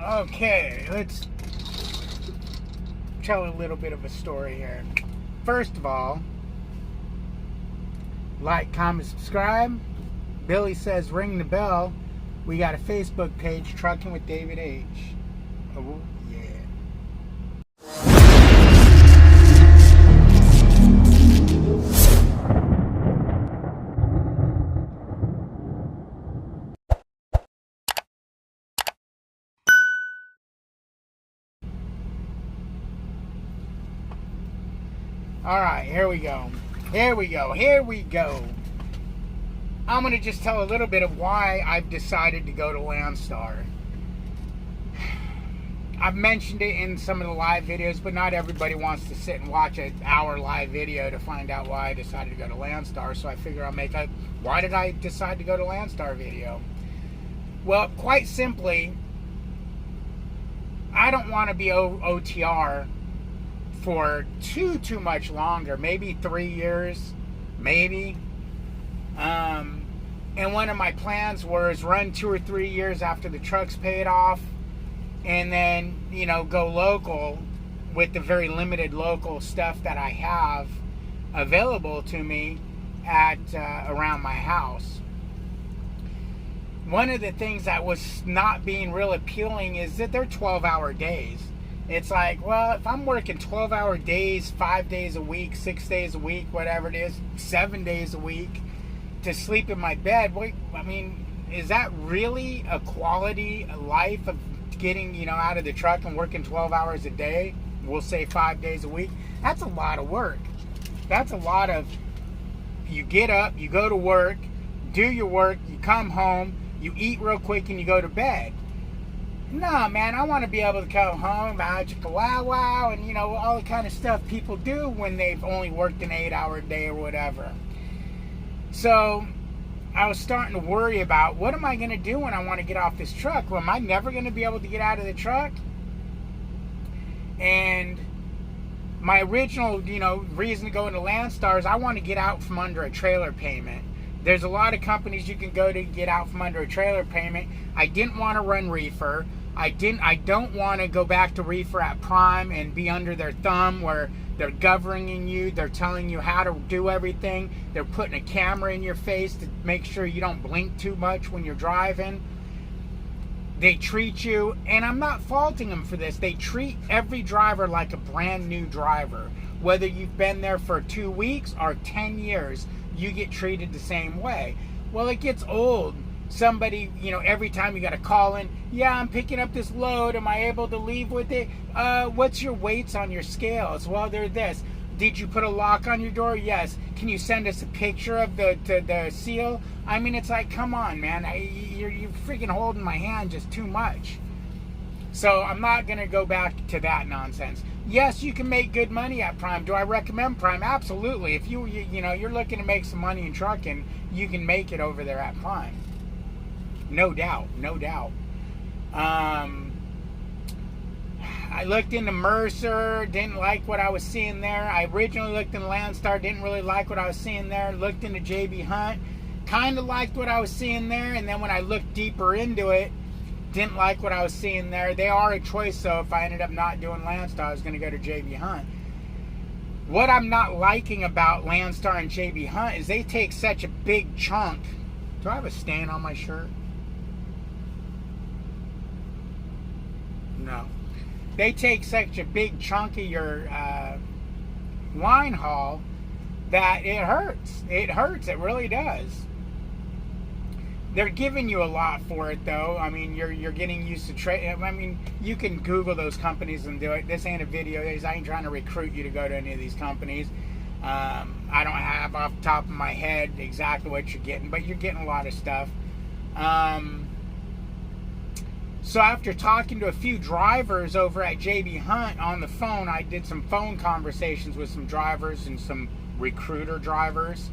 Okay, let's tell a little bit of a story here. First of all, like, comment, subscribe. Billy says ring the bell. We got a Facebook page, Trucking with David H. Oh, yeah. All right, here we go. Here we go. I'm going to just tell a little bit of why I've decided to go to Landstar. I've mentioned it in some of the live videos, but not everybody wants to sit and watch an hour live video to find out why I decided to go to Landstar. So I figure I'll make a why did I decide to go to Landstar video. Well, quite simply, I don't want to be OTR for too much longer. Maybe 3 years, maybe. And one of my plans was run 2 or 3 years after the truck's paid off, and then, you know, go local with the very limited local stuff that I have available to me at around my house. One of the things that was not being real appealing is that they're 12-hour days. It's like, well, if I'm working 12-hour days, 5 days a week, 6 days a week, whatever it is, 7 days a week, to sleep in my bed, I mean, is that really a quality life of getting, you know, out of the truck and working 12 hours a day? We'll say 5 days a week. That's a lot of work. That's a lot of, you get up, you go to work, do your work, you come home, you eat real quick, and you go to bed. No, man, I want to be able to come home, wow, and, you know, all the kind of stuff people do when they've only worked an 8-hour day or whatever. So I was starting to worry about, what am I going to do when I want to get off this truck? Well, am I never going to be able to get out of the truck? And my original, you know, reason to go into Landstar is I want to get out from under a trailer payment. There's a lot of companies you can go to get out from under a trailer payment. I didn't want to run reefer. I don't want to go back to reefer at Prime and be under their thumb where they're governing you. They're telling you how to do everything. They're putting a camera in your face to make sure you don't blink too much when you're driving. They treat you, and I'm not faulting them for this, they treat every driver like a brand new driver. Whether you've been there for 2 weeks or 10 years, you get treated the same way. Well, it gets old. Somebody, you know, every time you got to call in, yeah, I'm picking up this load, am I able to leave with it? What's your weights on your scales? Well, they're this. Did you put a lock on your door? Yes. Can you send us a picture of the seal? I mean, it's like, come on, man. You're freaking holding my hand just too much. So I'm not going to go back to that nonsense. Yes, you can make good money at Prime. Do I recommend Prime? Absolutely. If you know, you're looking to make some money in trucking, you can make it over there at Prime. No doubt, no doubt. I looked into Mercer, didn't like what I was seeing there. I originally looked in Landstar, didn't really like what I was seeing there. Looked into JB Hunt, kind of liked what I was seeing there. And then when I looked deeper into it, didn't like what I was seeing there. They are a choice, so if I ended up not doing Landstar, I was going to go to JB Hunt. What I'm not liking about Landstar and JB Hunt is they take such a big chunk. Do I have a stain on my shirt? No. They take such a big chunk of your line haul that it hurts. It hurts. It really does. They're giving you a lot for it, though. I mean, you're getting used to trade. I mean, you can Google those companies and do it. This ain't a video. I ain't trying to recruit you to go to any of these companies. I don't have off the top of my head exactly what you're getting, but you're getting a lot of stuff. So after talking to a few drivers over at JB Hunt on the phone, I did some phone conversations with some drivers and some recruiter drivers.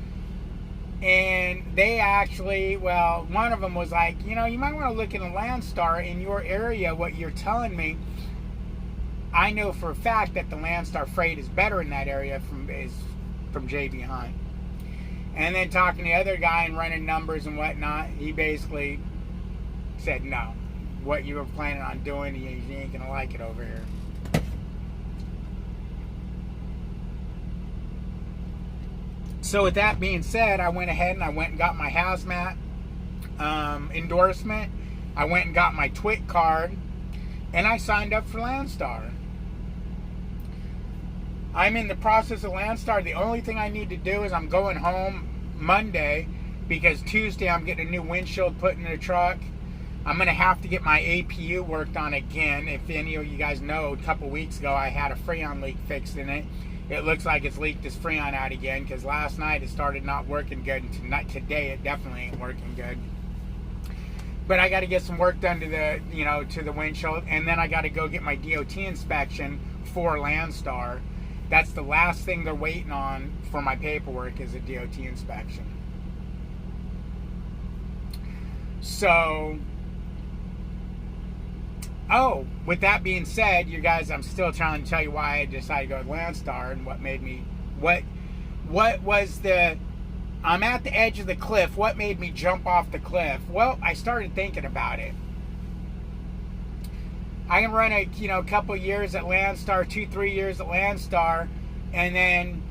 And they actually, well, one of them was like, you know, you might want to look in a Landstar in your area. What you're telling me, I know for a fact that the Landstar freight is better in that area from JB Hunt. And then talking to the other guy and running numbers and whatnot, he basically said no. what you were planning on doing. You ain't gonna like it over here. So with that being said, I went ahead and I went and got my hazmat endorsement. I went and got my TWIC card, and I signed up for Landstar. I'm in the process of Landstar. The only thing I need to do is I'm going home Monday, because Tuesday I'm getting a new windshield put in the truck. I'm going to have to get my APU worked on again. If any of you guys know, a couple weeks ago I had a Freon leak fixed in it. It looks like it's leaked its Freon out again, because last night it started not working good, and today it definitely ain't working good. But I got to get some work done to the windshield, and then I got to go get my DOT inspection for Landstar. That's the last thing they're waiting on for my paperwork, is a DOT inspection. So, with that being said, you guys, I'm still trying to tell you why I decided to go with Landstar, and what made me, what was the, I'm at the edge of the cliff. What made me jump off the cliff? Well, I started thinking about it. I can run a couple years at Landstar, 2-3 years at Landstar, and then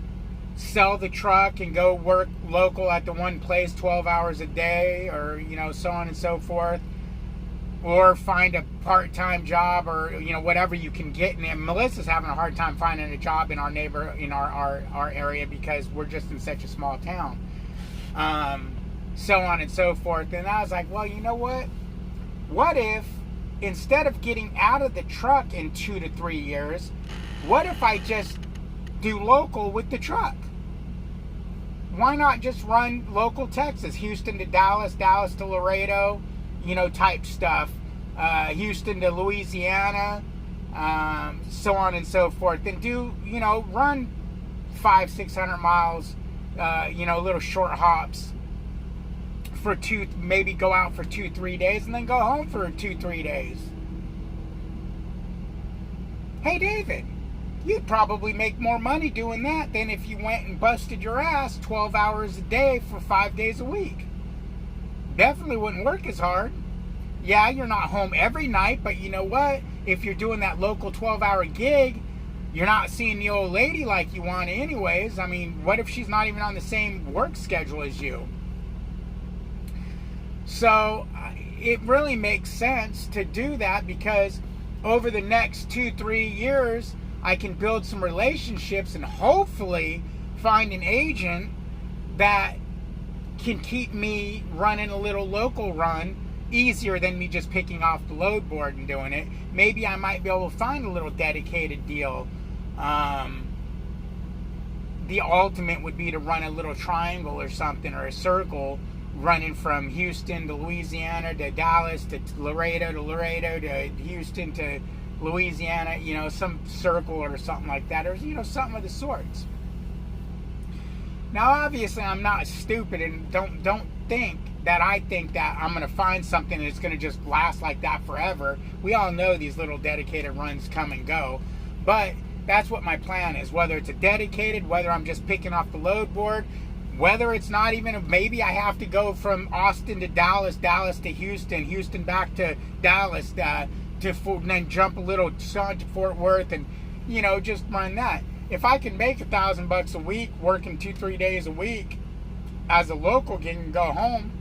sell the truck and go work local at the one place 12 hours a day, or so on and so forth, or find a part-time job, or whatever you can get. And Melissa's having a hard time finding a job in our our area, because we're just in such a small town. So on and so forth. And I was like, well, you know what? What if, instead of getting out of the truck in 2 to 3 years, what if I just do local with the truck? Why not just run local Texas, Houston to Dallas, Dallas to Laredo, type stuff, Houston to Louisiana, so on and so forth, and do, run 500-600 miles, little short hops for maybe go out for 2-3 days, and then go home for 2-3 days. Hey, David, you'd probably make more money doing that than if you went and busted your ass 12 hours a day for 5 days a week. Definitely wouldn't work as hard. Yeah, you're not home every night, but you know what? If you're doing that local 12-hour gig, you're not seeing the old lady like you want anyways. I mean, what if she's not even on the same work schedule as you? So it really makes sense to do that, because over the next 2-3 years, I can build some relationships and hopefully find an agent that can keep me running a little local run easier than me just picking off the load board and doing it. Maybe I might be able to find a little dedicated deal. The ultimate would be to run a little triangle or something, or a circle, running from Houston to Louisiana to Dallas to Laredo to Houston to Louisiana, some circle or something like that, or something of the sorts. Now, obviously, I'm not stupid, and don't think that I think that I'm going to find something that's going to just last like that forever. We all know these little dedicated runs come and go, but that's what my plan is. Whether it's a dedicated, whether I'm just picking off the load board, whether it's not even, maybe I have to go from Austin to Dallas, Dallas to Houston, Houston back to Dallas, and then jump a little to Fort Worth, and just run that. If I can make $1,000 a week working 2-3 days a week as a local gig and go home,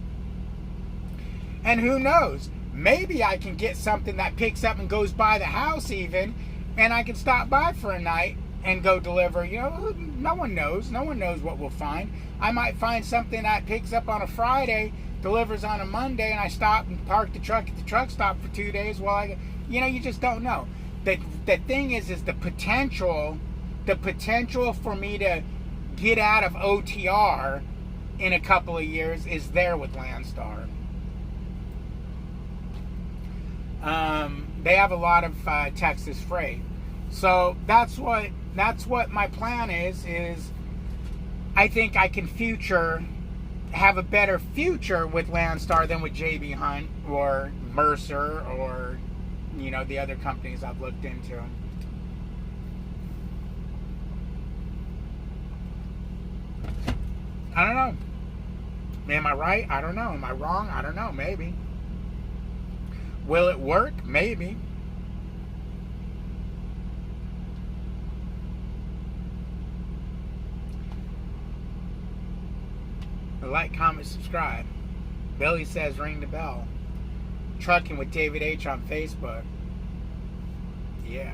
and who knows, maybe I can get something that picks up and goes by the house even, and I can stop by for a night and go deliver. No one knows what we'll find. I might find something that picks up on a Friday, delivers on a Monday, and I stop and park the truck at the truck stop for 2 days while you just don't know. The thing is the potential for me to get out of OTR in a couple of years is there with Landstar. They have a lot of Texas freight, so that's what my plan is I think I can have a better future with Landstar than with JB Hunt or Mercer or the other companies I've looked into. I don't know. Am I right? I don't know. Am I wrong? I don't know. Maybe. Will it work? Maybe. Like, comment, subscribe. Billy says ring the bell. Trucking with David H on Facebook. Yeah.